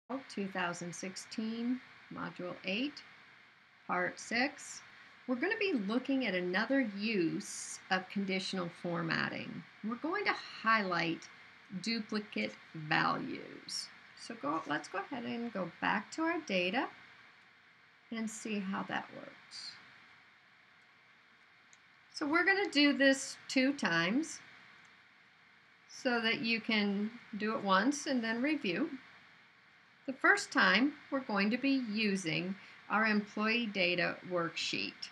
2016, Module 8, Part 6. We're going to be looking at another use of conditional formatting. We're going to highlight duplicate values. So let's go ahead and go back to our data and see how that works. So we're going to do this 2 times so that you can do it once and then review. The first time, we're going to be using our employee data worksheet.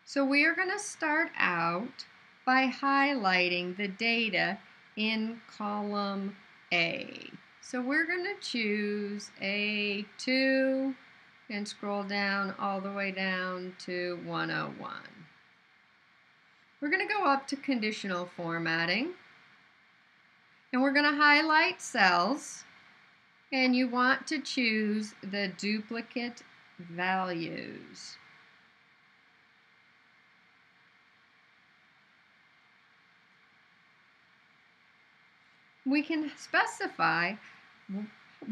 So we are going to start out by highlighting the data in column A. So we're going to choose A2 and scroll down all the way down to 101. We're going to go up to conditional formatting, and we're going to highlight cells, and you want to choose the duplicate values. We can specify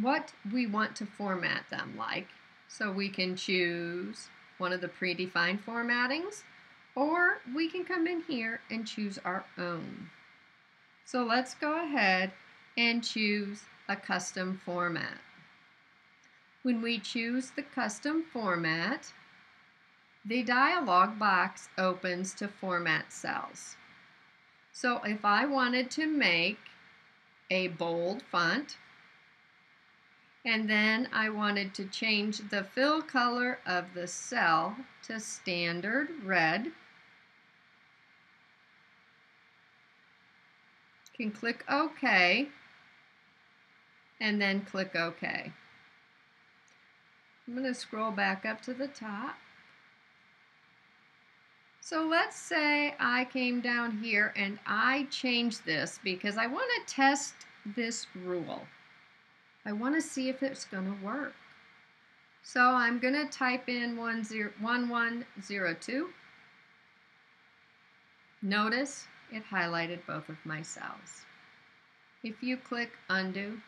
what we want to format them like. So we can choose one of the predefined formattings, or we can come in here and choose our own. So let's go ahead and choose a custom format. When we choose the custom format, the dialog box opens to format cells. So if I wanted to make a bold font, and then I wanted to change the fill color of the cell to standard red, can click OK, and then click OK. I'm going to scroll back up to the top. So let's say I came down here and I changed this because I want to test this rule. I want to see if it's going to work. So I'm going to type in 1102. Notice it highlighted both of my cells. If you click undo,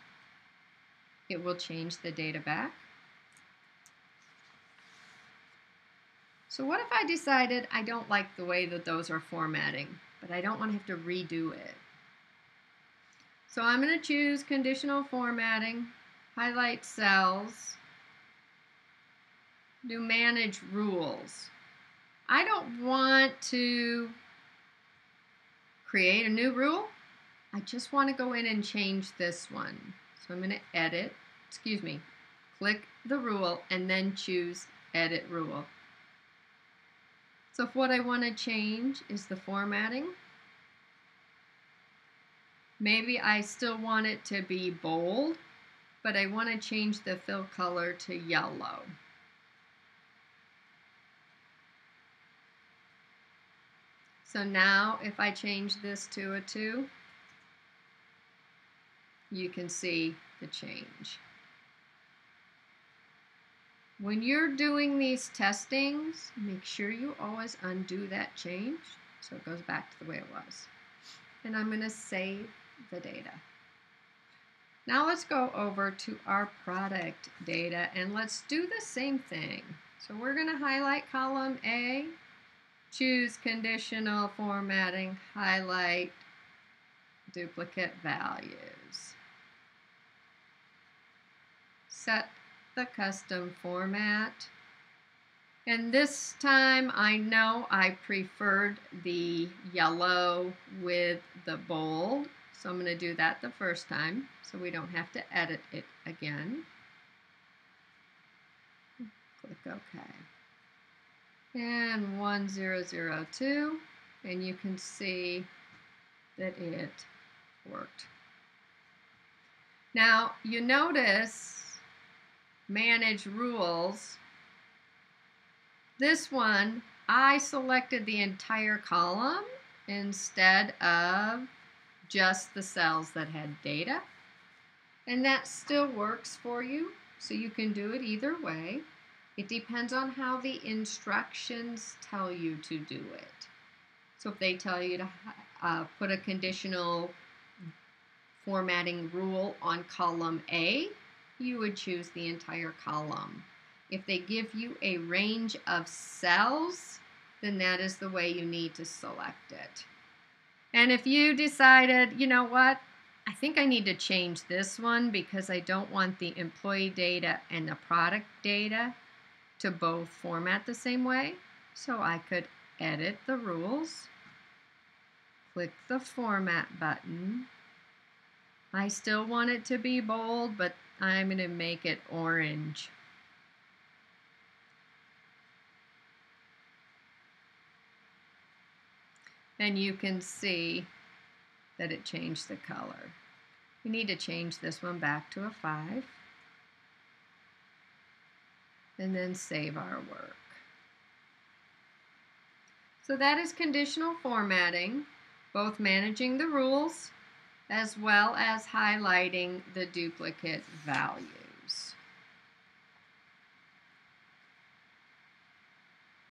it will change the data back. So what if I decided I don't like the way that those are formatting, but I don't want to have to redo it? So I'm going to choose conditional formatting, highlight cells, do manage rules. I don't want to create a new rule. I just want to go in and change this one. So I'm going to click the rule and then choose edit rule. So if what I want to change is the formatting, maybe I still want it to be bold, but I want to change the fill color to yellow. So now if I change this to a 2, you can see the change. When you're doing these testings, make sure you always undo that change so it goes back to the way it was. And I'm going to save the data. Now let's go over to our product data and let's do the same thing. So we're going to highlight column A, choose conditional formatting, highlight duplicate values. Set the custom format. And this time I know I preferred the yellow with the bold. So I'm going to do that the first time so we don't have to edit it again. Click OK. And 1002, and you can see that it worked. Now you notice manage rules. This one, I selected the entire column instead of just the cells that had data. And that still works for you, so you can do it either way. It depends on how the instructions tell you to do it. So if they tell you to put a conditional formatting rule on column A, you would choose the entire column. If they give you a range of cells, then that is the way you need to select it. And if you decided, you know what, I think I need to change this one because I don't want the employee data and the product data to both format the same way, so I could edit the rules, click the format button. I still want it to be bold, but I'm going to make it orange. And you can see that it changed the color. We need to change this one back to a 5. And then save our work. So that is conditional formatting, both managing the rules as well as highlighting the duplicate values.